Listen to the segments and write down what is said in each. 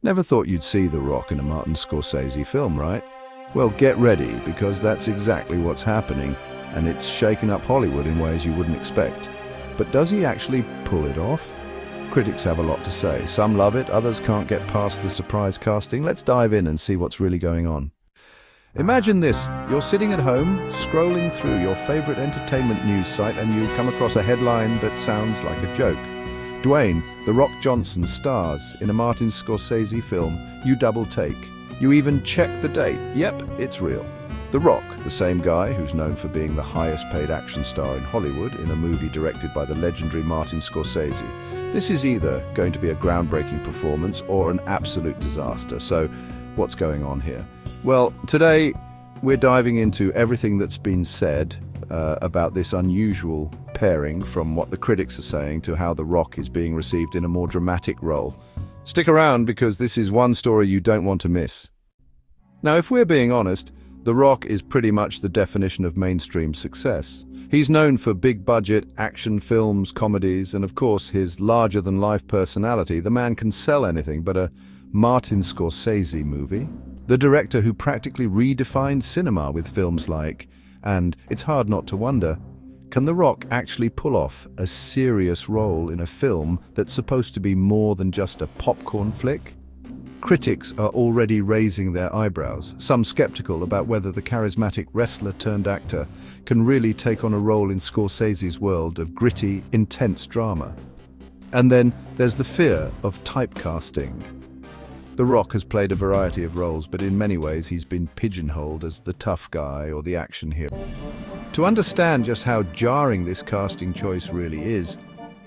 Never thought you'd see The Rock in a Martin Scorsese film, right? Well, get ready, because that's exactly what's happening, and it's shaken up Hollywood in ways you wouldn't expect. But does he actually pull it off? Critics have a lot to say. Some love it, others can't get past the surprise casting. Let's dive in and see what's really going on. Imagine this, you're sitting at home, scrolling through your favorite entertainment news site, and you come across a headline that sounds like a joke. Dwayne, The Rock Johnson stars in a Martin Scorsese film. You double take. You even check the date. Yep, it's real. The Rock, the same guy who's known for being the highest paid action star in Hollywood in a movie directed by the legendary Martin Scorsese. This is either going to be a groundbreaking performance or an absolute disaster. So, what's going on here? Well, today we're diving into everything that's been said about this unusual pairing, from what the critics are saying to how The Rock is being received in a more dramatic role. Stick around, because this is one story you don't want to miss. Now, if we're being honest, The Rock is pretty much the definition of mainstream success. He's known for big-budget action films, comedies, and of course his larger-than-life personality. The man can sell anything, but a Martin Scorsese movie? The director who practically redefined cinema with films like, and it's hard not to wonder, can The Rock actually pull off a serious role in a film that's supposed to be more than just a popcorn flick? Critics are already raising their eyebrows, some skeptical about whether the charismatic wrestler-turned-actor can really take on a role in Scorsese's world of gritty, intense drama. And then there's the fear of typecasting. The Rock has played a variety of roles, but in many ways he's been pigeonholed as the tough guy or the action hero. To understand just how jarring this casting choice really is,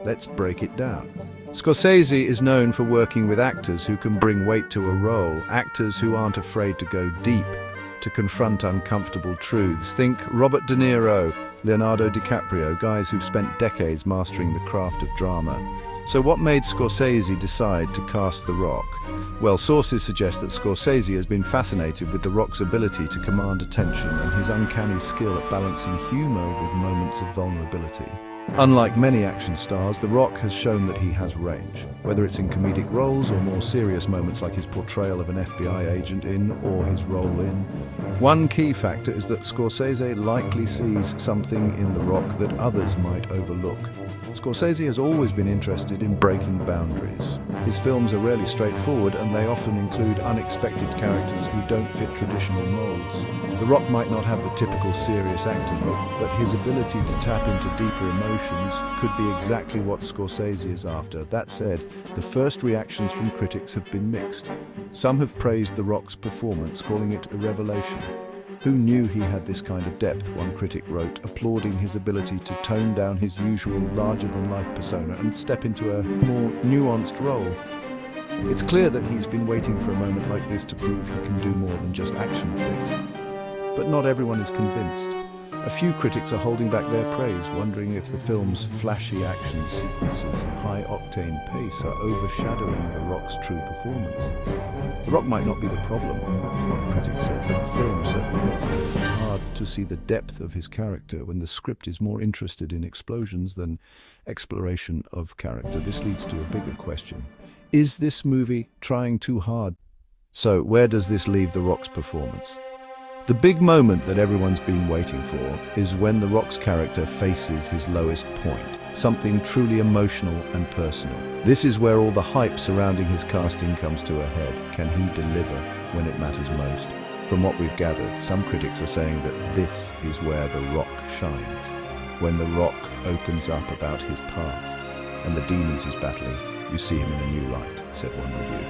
let's break it down. Scorsese is known for working with actors who can bring weight to a role, actors who aren't afraid to go deep, to confront uncomfortable truths. Think Robert De Niro, Leonardo DiCaprio, guys who've spent decades mastering the craft of drama. So what made Scorsese decide to cast The Rock? Well, sources suggest that Scorsese has been fascinated with The Rock's ability to command attention and his uncanny skill at balancing humor with moments of vulnerability. Unlike many action stars, The Rock has shown that he has range, whether it's in comedic roles or more serious moments like his portrayal of an FBI agent in or his role in. One key factor is that Scorsese likely sees something in The Rock that others might overlook. Scorsese has always been interested in breaking boundaries. His films are rarely straightforward, and they often include unexpected characters who don't fit traditional molds. The Rock might not have the typical serious actor look, but his ability to tap into deeper emotions could be exactly what Scorsese is after. That said, the first reactions from critics have been mixed. Some have praised The Rock's performance, calling it a revelation. Who knew he had this kind of depth, one critic wrote, applauding his ability to tone down his usual larger-than-life persona and step into a more nuanced role. It's clear that he's been waiting for a moment like this to prove he can do more than just action flicks. But not everyone is convinced. A few critics are holding back their praise, wondering if the film's flashy action sequences and high-octane pace are overshadowing The Rock's true performance. The Rock might not be the problem, one critic said, but the film certainly is. It's hard to see the depth of his character when the script is more interested in explosions than exploration of character. This leads to a bigger question. Is this movie trying too hard? So, where does this leave The Rock's performance? The big moment that everyone's been waiting for is when The Rock's character faces his lowest point, something truly emotional and personal. This is where all the hype surrounding his casting comes to a head. Can he deliver when it matters most? From what we've gathered, some critics are saying that this is where The Rock shines. When The Rock opens up about his past and the demons he's battling, you see him in a new light, said one review.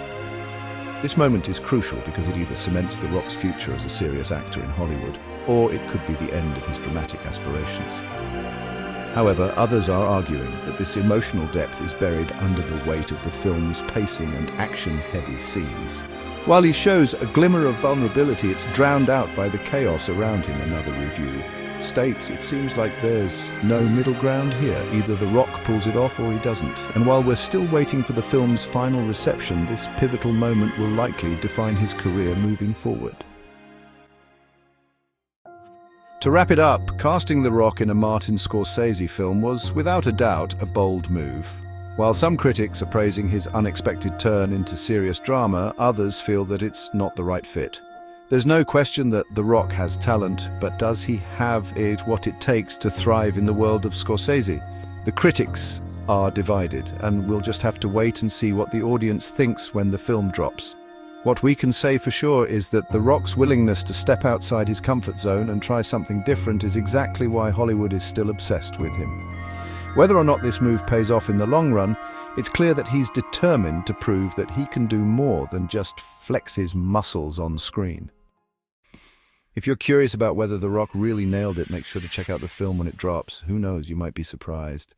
This moment is crucial because it either cements The Rock's future as a serious actor in Hollywood, or it could be the end of his dramatic aspirations. However, others are arguing that this emotional depth is buried under the weight of the film's pacing and action-heavy scenes. While he shows a glimmer of vulnerability, it's drowned out by the chaos around him, another review states. It seems like there's no middle ground here. Either The Rock pulls it off or he doesn't. And while we're still waiting for the film's final reception, this pivotal moment will likely define his career moving forward. To wrap it up, casting The Rock in a Martin Scorsese film was, without a doubt, a bold move. While some critics are praising his unexpected turn into serious drama, others feel that it's not the right fit. There's no question that The Rock has talent, but does he have what it takes to thrive in the world of Scorsese? The critics are divided, and we'll just have to wait and see what the audience thinks when the film drops. What we can say for sure is that The Rock's willingness to step outside his comfort zone and try something different is exactly why Hollywood is still obsessed with him. Whether or not this move pays off in the long run, it's clear that he's determined to prove that he can do more than just flex his muscles on screen. If you're curious about whether The Rock really nailed it, make sure to check out the film when it drops. Who knows, you might be surprised.